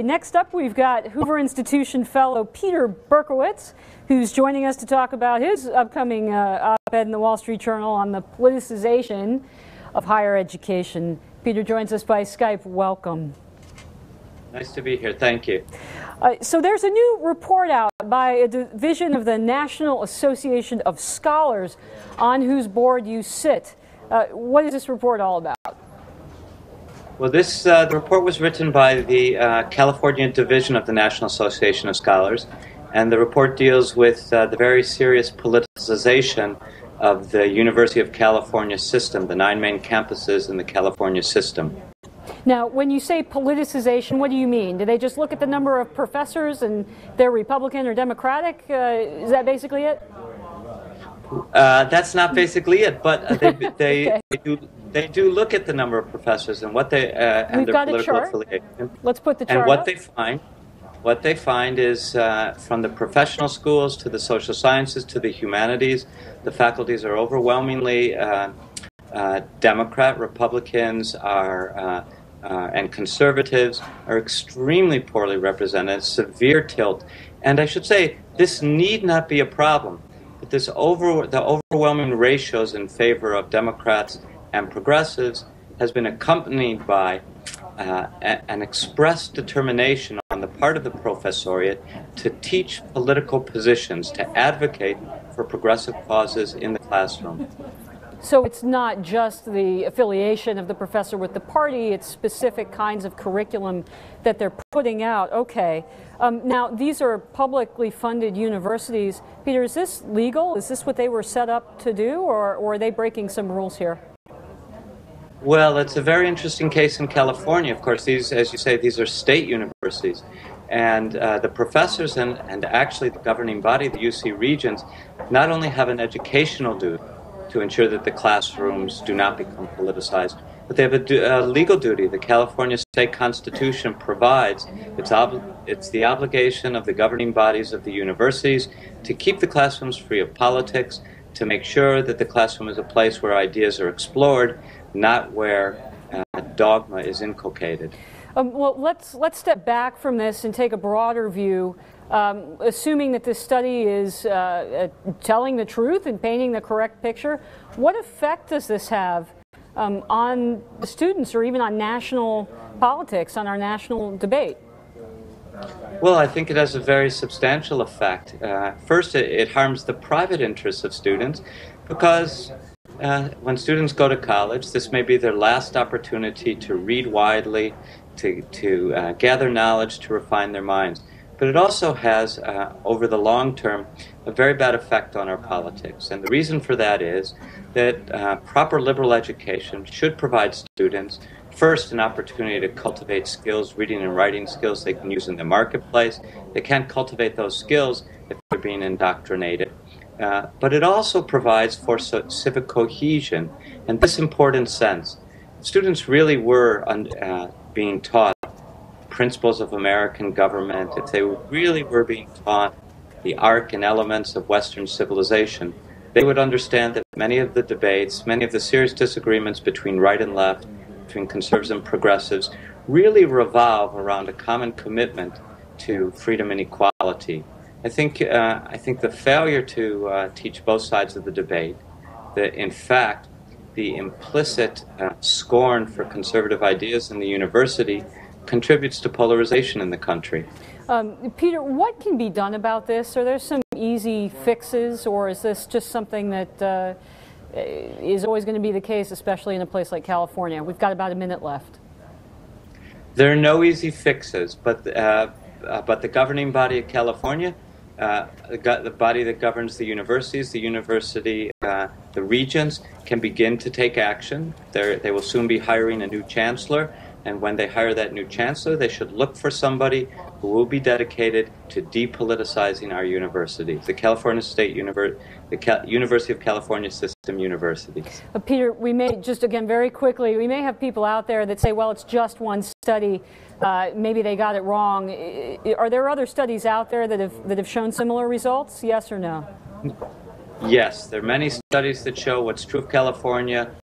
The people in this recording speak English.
Next up, we've got Hoover Institution fellow Peter Berkowitz, who's joining us to talk about his upcoming op-ed in the Wall Street Journal on the politicization of higher education. Peter joins us by Skype. Welcome. Nice to be here. Thank you. So there's a new report out by a division of the National Association of Scholars, on whose board you sit. What is this report all about? Well, the report was written by the California division of the National Association of Scholars, and the report deals with the very serious politicization of the University of California system, the 9 main campuses in the California system. Now, when you say politicization, what do you mean? Do they just look at the number of professors and they're Republican or Democratic? Is that basically it? That's not basically it, but Okay. they do look at the number of professors and what they and their political affiliation. Let's put the chart and what up. they find is from the professional schools to the social sciences to the humanities, the faculties are overwhelmingly Democrat. Republicans are and conservatives are extremely poorly represented, severe tilt. And I should say, this need not be a problem. But the overwhelming ratios in favor of Democrats and progressives has been accompanied by an expressed determination on the part of the professoriate to teach political positions, to advocate for progressive causes in the classroom. So it's not just the affiliation of the professor with the party, it's specific kinds of curriculum that they're putting out. Okay. Now, these are publicly funded universities. Peter, is this legal? Is this what they were set up to do, or are they breaking some rules here? Well, it's a very interesting case in California. Of course, these, as you say, these are state universities. And the professors and actually the governing body, the UC Regents, not only have an educational duty to ensure that the classrooms do not become politicized, but they have a legal duty. The California State Constitution provides it's the obligation of the governing bodies of the universities to keep the classrooms free of politics, to make sure that the classroom is a place where ideas are explored, not where dogma is inculcated. Well, let's step back from this and take a broader view. Assuming that this study is telling the truth and painting the correct picture, what effect does this have on the students or even on national politics, on our national debate? Well, I think it has a very substantial effect. First, it harms the private interests of students because when students go to college, this may be their last opportunity to read widely, to gather knowledge, to refine their minds. But it also has, over the long term, a very bad effect on our politics. And the reason for that is that proper liberal education should provide students, first, an opportunity to cultivate skills, reading and writing skills they can use in the marketplace. They can't cultivate those skills if they're being indoctrinated. But it also provides for civic cohesion in this important sense. Students really were being taught principles of American government, if they really were being taught the arc and elements of Western civilization, they would understand that many of the debates, many of the serious disagreements between right and left, between conservatives and progressives, really revolve around a common commitment to freedom and equality. I think the failure to teach both sides of the debate, that in fact the implicit scorn for conservative ideas in the university contributes to polarization in the country. Peter, what can be done about this? Are there some easy fixes, or is this just something that is always going to be the case, especially in a place like California? We've got about a minute left. There are no easy fixes, but the governing body of California, the body that governs the universities, the regents, can begin to take action. They will soon be hiring a new chancellor. And when they hire that new chancellor, they should look for somebody who will be dedicated to depoliticizing our universities, the California State University of California System universities. Peter, we may, just again very quickly, we may have people out there that say, well, it's just one study. Maybe they got it wrong. Are there other studies out there that have shown similar results? Yes or no? Yes, there are many studies that show what's true of California